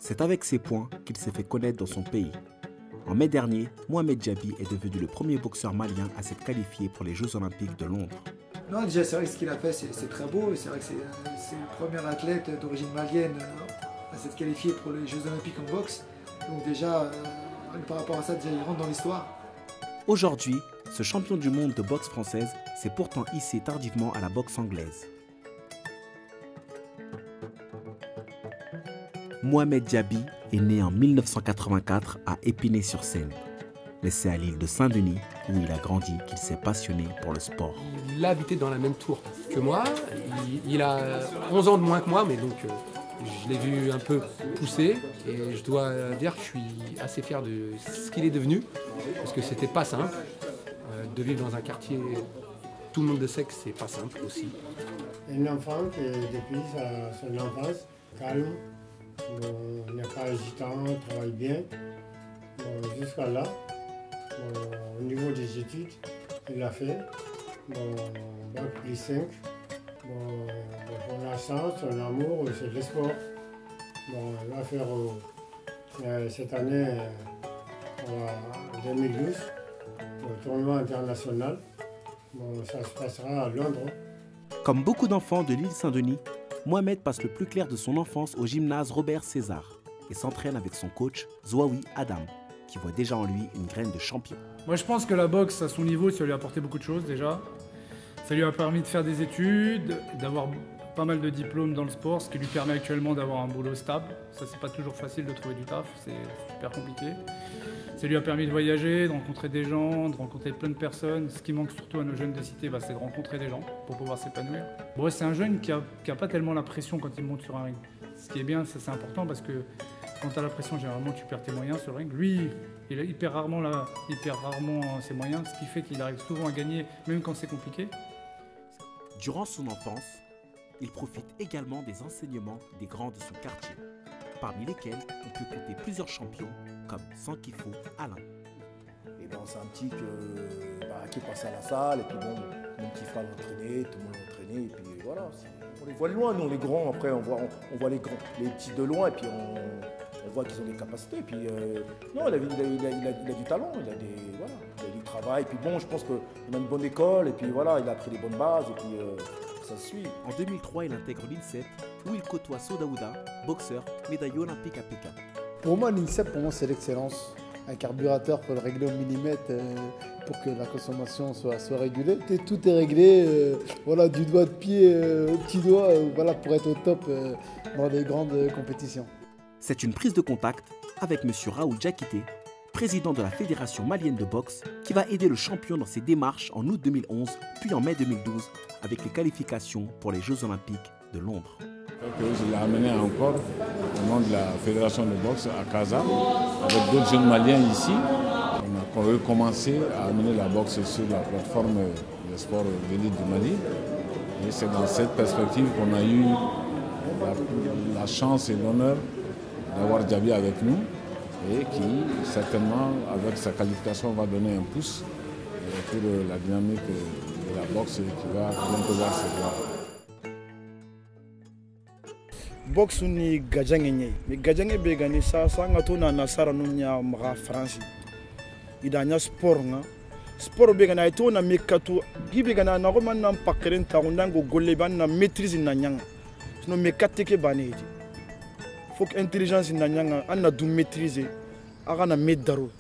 C'est avec ces points qu'il s'est fait connaître dans son pays. En mai dernier, Mohamed Diaby est devenu le premier boxeur malien à s'être qualifié pour les Jeux Olympiques de Londres. Non, déjà, c'est vrai que ce qu'il a fait, c'est très beau. C'est vrai que c'est le premier athlète d'origine malienne à s'être qualifié pour les Jeux Olympiques en boxe. Donc déjà, par rapport à ça, déjà, il rentre dans l'histoire. Aujourd'hui, ce champion du monde de boxe française s'est pourtant hissé tardivement à la boxe anglaise. Mohamed Diaby est né en 1984 à Épinay-sur-Seine. Mais c'est à l'île de Saint-Denis, où il a grandi, qu'il s'est passionné pour le sport. Il a habité dans la même tour que moi. Il a 11 ans de moins que moi, mais donc je l'ai vu un peu pousser. Et je dois dire que je suis assez fier de ce qu'il est devenu, parce que c'était pas simple. De vivre dans un quartier, tout le monde le sait que c'est pas simple aussi. Un enfant qui, depuis son enfance, calme, n'est pas hésitant, travaille bien. Jusqu'à là, au niveau des études, il a fait bac plus 5. Son chance, son amour, c'est le sport. Il va faire cette année, en 2012, le tournoi international. Ça se passera à Londres. Comme beaucoup d'enfants de l'île Saint-Denis, Mohamed passe le plus clair de son enfance au gymnase Robert César et s'entraîne avec son coach Zouaoui Adam, qui voit déjà en lui une graine de champion. Moi je pense que la boxe à son niveau, ça lui a apporté beaucoup de choses déjà. Ça lui a permis de faire des études, d'avoir pas mal de diplômes dans le sport, ce qui lui permet actuellement d'avoir un boulot stable. Ça c'est pas toujours facile de trouver du taf, c'est super compliqué. Ça lui a permis de voyager, de rencontrer des gens, de rencontrer plein de personnes. Ce qui manque surtout à nos jeunes de cité, c'est de rencontrer des gens pour pouvoir s'épanouir. Bon, c'est un jeune qui a pas tellement la pression quand il monte sur un ring. Ce qui est bien, c'est important parce que quand tu as la pression, généralement tu perds tes moyens sur le ring. Lui, il perd rarement ses moyens, ce qui fait qu'il arrive souvent à gagner, même quand c'est compliqué. Durant son enfance, il profite également des enseignements des grands de son quartier, parmi lesquels on peut compter plusieurs champions comme Sankifo Alain. Et ben, c'est un petit qui passe à la salle, et puis bon, mon petit frère l'entraînait, tout le monde l'entraînait, et puis voilà. On les voit de loin, nous les grands, après on voit les grands, les petits de loin, et puis on voit qu'ils ont des capacités. Et puis non, il a du talent, il a du travail, et puis bon, je pense qu'il a une bonne école, et puis voilà, il a appris des bonnes bases, et puis ça se suit. En 2003, il intègre l'INSEP, où il côtoie Sodaouda, boxeur, médaillé olympique à Pékin. Pour moi, l'INSEP, c'est l'excellence. Un carburateur, il faut le régler au millimètre pour que la consommation soit régulée. Tout est réglé, voilà, du doigt de pied au petit doigt, voilà, pour être au top dans les grandes compétitions. C'est une prise de contact avec M. Raoul Diakité, président de la Fédération malienne de boxe, qui va aider le champion dans ses démarches en août 2011, puis en mai 2012, avec les qualifications pour les Jeux Olympiques de Londres. Je l'ai amené encore au nom de la Fédération de boxe à Casa, avec d'autres jeunes Maliens ici. On a recommencé à amener la boxe sur la plateforme de sport d'élite du Mali. Et c'est dans cette perspective qu'on a eu la chance et l'honneur d'avoir Diaby avec nous, et qui, certainement, avec sa qualification, va donner un pouce pour la dynamique de la boxe qui va bientôt voir ses gloires. Boxe ni gajange nye mais gajange be gani sa nga to na nasara no nya ma France idanya sport be gana to na mekatu gibe gana na ko man na pakeren ta ndango golle ban na maîtrise na nyanga no mekateke baneji faut que intelligence na nyanga an na du maîtriser aga na medaro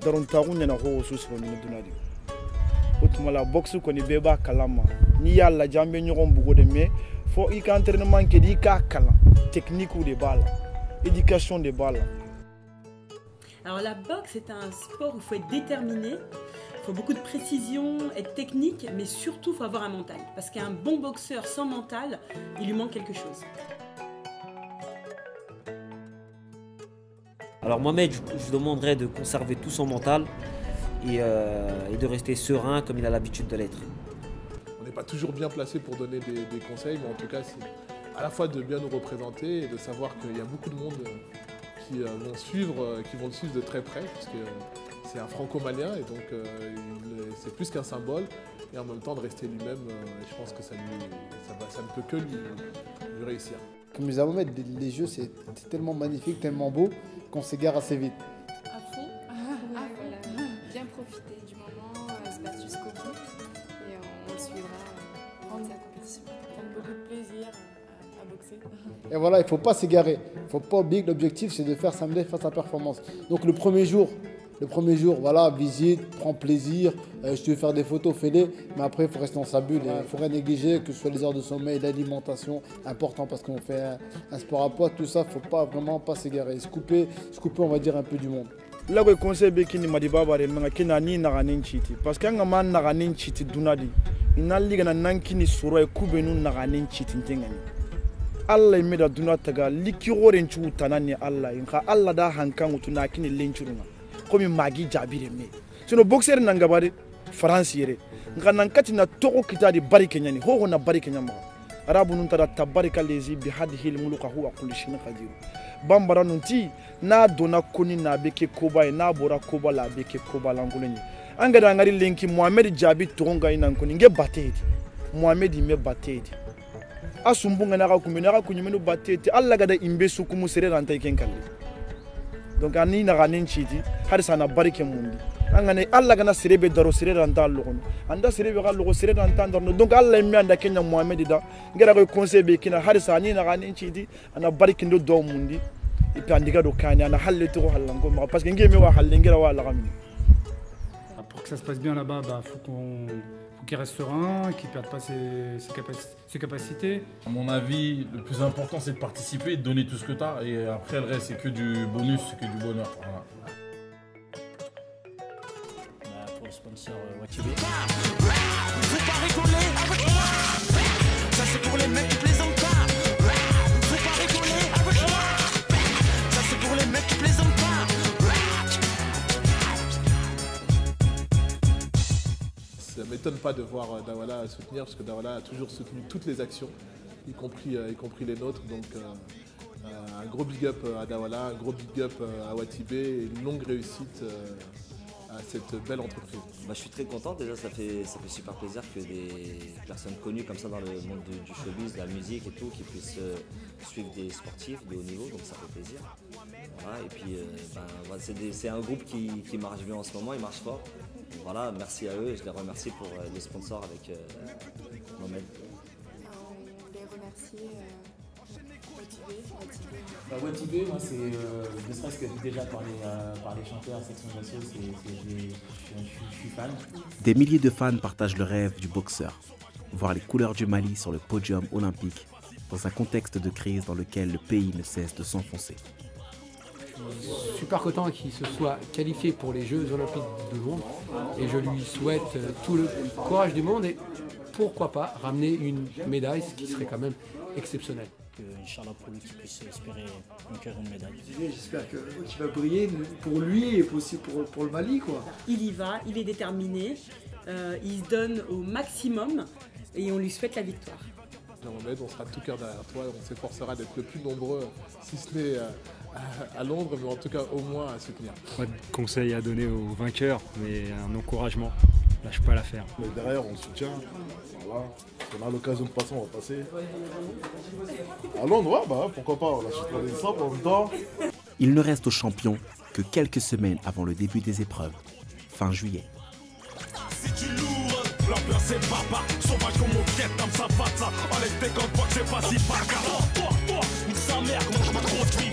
daron ta kunya na ho so so ni dunadi otuma la boxe ko ni beba kalama ni yalla jambe nyogon bugo de me faut y entraînement qui dit kala technique ou des balles, éducation des balles. Alors la boxe est un sport où il faut être déterminé, il faut beaucoup de précision, être technique, mais surtout il faut avoir un mental. Parce qu'un bon boxeur sans mental, il lui manque quelque chose. Alors Mohamed, je demanderais de conserver tout son mental et de rester serein comme il a l'habitude de l'être. On n'est pas toujours bien placé pour donner des conseils, mais en tout cas, c'est à la fois de bien nous représenter et de savoir qu'il y a beaucoup de monde qui vont le suivre de très près, puisque c'est un franco-malien et donc c'est plus qu'un symbole, et en même temps de rester lui-même, je pense que ça ne peut que lui réussir. comme les Mohamed, les jeux c'est tellement magnifique, tellement beau qu'on s'égare assez vite. À fond, voilà. Bien profiter du moment, se battre jusqu'au bout et on le suivra prendre sa compétition. Prendre beaucoup de plaisir à boxer. Et voilà, il ne faut pas s'égarer. Il ne faut pas oublier que l'objectif c'est de faire samedi, faire sa performance. Donc le premier jour, voilà, visite, prends plaisir, si tu veux faire des photos, fais-les, mais après il faut rester dans sa bulle. Il ne faut rien négliger, que ce soit les heures de sommeil, l'alimentation, important parce qu'on fait un sport à poids, tout ça, il ne faut pas vraiment pas s'égarer. Se couper, on va dire, un peu du monde. Là, le conseil est que Madiba Barema Kenani Naranin Chiti. Parce qu'un man Naranin Chiti Dunadi, il n'a liga Nankini Sura et Kubenu Naranin Chiti Tingani. Allah me da dunataga likiroren chu tanani Allah inka Allah da hankan utunakini lenchurunga. Comme magi jabire me sino boxer nangabare France yere ngana nkati na toko kitadi bari kenyani ho na bari kenyama arabu nun tada tabarika lezi bi hadhihi almuluka huwa kulli shay'in qadir bambara nunti na dona koni na beke koba na bora koba la beke koba languleni angada ngari lenki Mohamed Jabi tonga ina nkoni nge batedi Mohamed me batedi asumbunga na ka kunyumenu batedi Allah gada imbe sukumu sere ranta kenkalle. Donc ani na ganin chiti har sana barike mundi angane alla gana sirebe daro sirebe anda logono anda sirebe ga logo sirebe anda ndorno donc alla mi anda kenya Mohamed da ngera ko conseil be kina har sana na ganin chiti ana barike ndo do mundi et puis andiga do kani ana halle to hallango parce que ngeme wa halle ngera wa la gamini. Pour que ça se passe bien là-bas, faut qu'il reste serein, qu'il ne perde pas ses capacités. À mon avis, le plus important, c'est de participer, de donner tout ce que tu as. Et après, le reste, c'est que du bonus, c'est que du bonheur. Voilà. Pour le sponsor Watibé. Faut pas rigoler avec moi. Ça, c'est pour les mecs qui plaisantent pas. Faut pas rigoler avec moi. Ça, c'est pour les mecs qui plaisantent pas. Ça ne m'étonne pas de voir Daouala soutenir, parce que Daouala a toujours soutenu toutes les actions, y compris les nôtres. Donc un gros big up à Daouala, un gros big up à Watibé et une longue réussite à cette belle entreprise. Je suis très content, déjà ça fait super plaisir que des personnes connues comme ça dans le monde du showbiz, de la musique et tout, qui puissent suivre des sportifs de haut niveau, donc ça fait plaisir. Voilà, et puis c'est un groupe qui marche bien en ce moment, il marche fort. Voilà, merci à eux et je les remercie pour les sponsors avec Mohamed. On les remercie Watibé, moi c'est ne serait-ce que déjà par les chanteurs, section d'assaut, je suis fan. Des milliers de fans partagent le rêve du boxeur, voir les couleurs du Mali sur le podium olympique dans un contexte de crise dans lequel le pays ne cesse de s'enfoncer. Je suis super content qu'il se soit qualifié pour les Jeux Olympiques de Londres et je lui souhaite tout le courage du monde et pourquoi pas ramener une médaille, ce qui serait quand même exceptionnel. Inch'Allah pour lui qu'il puisse espérer conquérir une médaille. J'espère qu'il va briller pour lui et aussi pour le Mali, quoi. Il y va, il est déterminé, il se donne au maximum et on lui souhaite la victoire. Mohamed, on sera de tout cœur derrière toi, on s'efforcera d'être le plus nombreux, si ce n'est à Londres, mais en tout cas au moins à soutenir. Pas de conseils à donner aux vainqueurs, mais un encouragement. Lâche pas l'affaire. Mais derrière, on soutient. Voilà. On a l'occasion de passer, on va passer. À Londres, ouais, pourquoi pas, on achètera des sables en même temps. Il ne reste aux champions que quelques semaines avant le début des épreuves, fin juillet. L'ambiance c'est papa, sauvage comme mon Vietnam, ça va ça. Enlève tes comptes, pas que c'est facile, pas car. Sa mère, comment je m'introduis.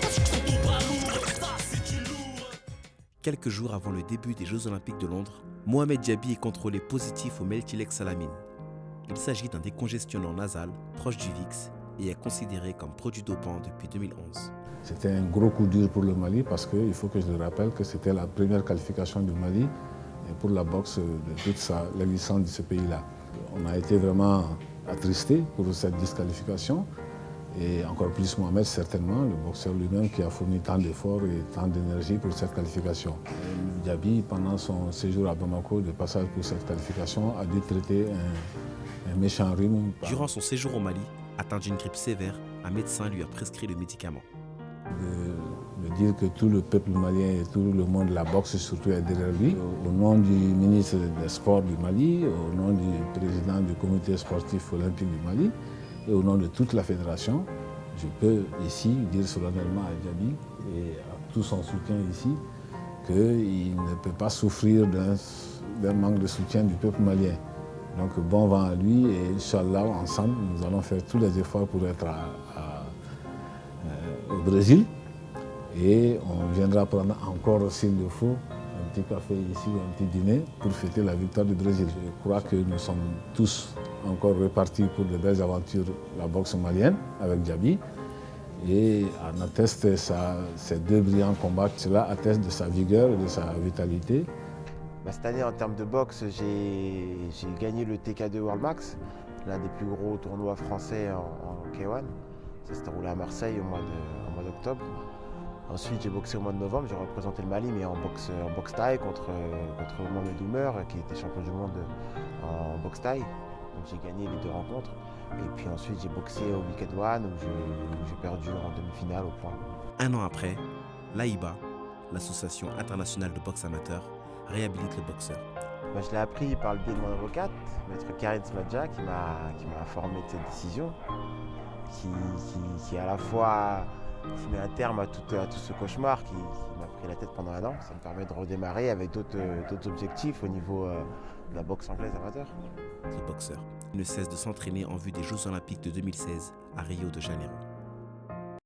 Quelques jours avant le début des Jeux Olympiques de Londres, Mohamed Jabi est contrôlé positif au Meltilexalamine. Il s'agit d'un décongestionnant nasal proche du VIX et est considéré comme produit dopant depuis 2011. C'était un gros coup dur pour le Mali parce qu'il faut que je le rappelle que c'était la première qualification du Mali pour la boxe de toute l'existence de ce pays-là. On a été vraiment attristés pour cette disqualification et encore plus Mohamed certainement, le boxeur lui-même qui a fourni tant d'efforts et tant d'énergie pour cette qualification. Jabi, pendant son séjour à Bamako, de passage pour cette qualification, a dû traiter un méchant rhume. Durant son séjour au Mali, atteint d'une grippe sévère, un médecin lui a prescrit le médicament. De dire que tout le peuple malien et tout le monde de la boxe surtout est derrière lui. Au nom du ministre des Sports du Mali, au nom du président du comité sportif olympique du Mali et au nom de toute la fédération, je peux ici dire solennellement à Djaby et à tout son soutien ici qu'il ne peut pas souffrir d'un manque de soutien du peuple malien. Donc bon vent à lui et Inch'Allah, ensemble, nous allons faire tous les efforts pour être au Brésil. Et on viendra prendre encore, s'il le faut, un petit café ici, un petit dîner pour fêter la victoire du Brésil. Je crois que nous sommes tous encore repartis pour de belles aventures, la boxe malienne avec Djaby. Et on atteste ces deux brillants combats, cela atteste de sa vigueur et de sa vitalité. Cette année, en termes de boxe, j'ai gagné le TK2 World Max, l'un des plus gros tournois français en K1. Ça s'est déroulé à Marseille au mois d'octobre. Ensuite, j'ai boxé au mois de novembre, j'ai représenté le Mali, mais en boxe thaï contre Mohamed Oumer, qui était champion du monde en boxe thaï. Donc j'ai gagné les deux rencontres. Et puis ensuite, j'ai boxé au Wicked One, où j'ai perdu en demi-finale au point. Un an après, l'AIBA, l'Association internationale de boxe amateur, réhabilite le boxeur. Je l'ai appris par le biais de mon avocate, maître Karim Smadja, qui m'a informé de cette décision, qui à la fois qui met un terme à tout ce cauchemar qui m'a pris la tête pendant un an. Ça me permet de redémarrer avec d'autres objectifs au niveau de la boxe anglaise amateur. Le boxeur ne cesse de s'entraîner en vue des Jeux Olympiques de 2016 à Rio de Janeiro.